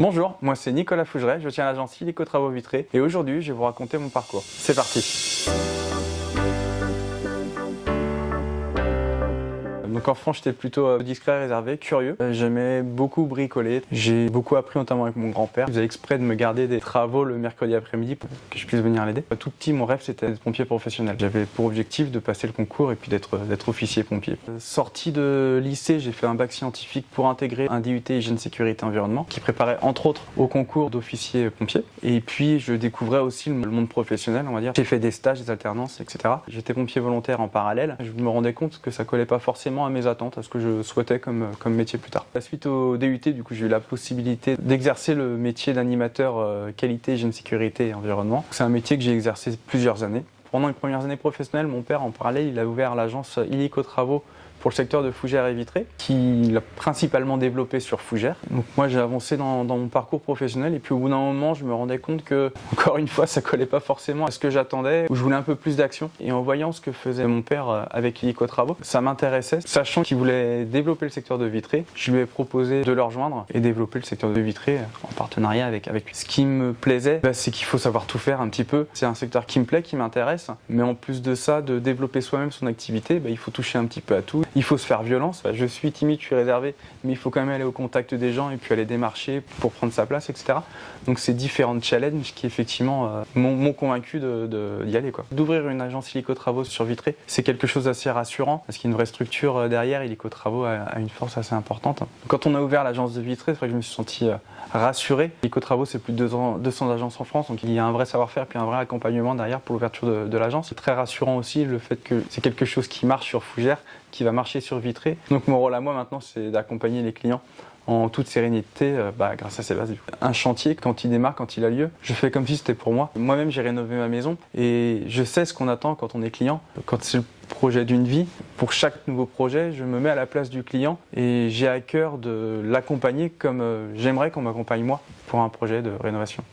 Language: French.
Bonjour, moi c'est Nicolas Fougeret, je tiens l'agence Illico Travaux Vitrés et aujourd'hui je vais vous raconter mon parcours. C'est parti! Donc enfant j'étais plutôt discret, réservé, curieux. J'aimais beaucoup bricoler. J'ai beaucoup appris notamment avec mon grand-père. Il faisait exprès de me garder des travaux le mercredi après-midi pour que je puisse venir l'aider. Tout petit, mon rêve c'était d'être pompier professionnel. J'avais pour objectif de passer le concours et puis d'être officier pompier. Sorti de lycée, j'ai fait un bac scientifique pour intégrer un DUT hygiène sécurité environnement qui préparait entre autres au concours d'officier pompier. Et puis je découvrais aussi le monde professionnel, on va dire. J'ai fait des stages, des alternances, etc. J'étais pompier volontaire en parallèle. Je me rendais compte que ça collait pas forcément à mes attentes, à ce que je souhaitais comme métier plus tard. Suite au DUT, du coup, j'ai eu la possibilité d'exercer le métier d'animateur qualité, hygiène, sécurité et environnement. C'est un métier que j'ai exercé plusieurs années. Pendant les premières années professionnelles, mon père, en parallèle, il a ouvert l'agence Illico Travaux pour le secteur de Fougères et Vitré, qu'il a principalement développé sur Fougères. Donc moi j'ai avancé dans mon parcours professionnel et puis au bout d'un moment je me rendais compte que, encore une fois, ça collait pas forcément à ce que j'attendais, où je voulais un peu plus d'action. Et en voyant ce que faisait mon père avec Illico Travaux, ça m'intéressait. Sachant qu'il voulait développer le secteur de Vitré, je lui ai proposé de le rejoindre et développer le secteur de Vitré en partenariat avec lui. Ce qui me plaisait, c'est qu'il faut savoir tout faire un petit peu. C'est un secteur qui me plaît, qui m'intéresse, mais en plus de ça, de développer soi-même son activité, il faut toucher un petit peu à tout. Il faut se faire violence. Je suis timide, je suis réservé, mais il faut quand même aller au contact des gens et puis aller démarcher pour prendre sa place, etc. Donc c'est différents challenges qui effectivement m'ont convaincu d'y aller, quoi. D'ouvrir une agence Illico Travaux sur Vitré, c'est quelque chose d'assez rassurant parce qu'il y a une vraie structure derrière. Illico Travaux a une force assez importante. Quand on a ouvert l'agence de Vitré, c'est vrai que je me suis senti rassuré. Illico Travaux, c'est plus de 200 agences en France, donc il y a un vrai savoir-faire puis un vrai accompagnement derrière pour l'ouverture de l'agence. C'est très rassurant aussi le fait que c'est quelque chose qui marche sur Fougères, qui va marcher sur Vitré. Donc mon rôle à moi maintenant, c'est d'accompagner les clients en toute sérénité grâce à ces bases. Un chantier, quand il démarre, quand il a lieu, je fais comme si c'était pour moi. Moi-même, j'ai rénové ma maison et je sais ce qu'on attend quand on est client. Quand c'est le projet d'une vie, pour chaque nouveau projet, je me mets à la place du client et j'ai à cœur de l'accompagner comme j'aimerais qu'on m'accompagne moi pour un projet de rénovation.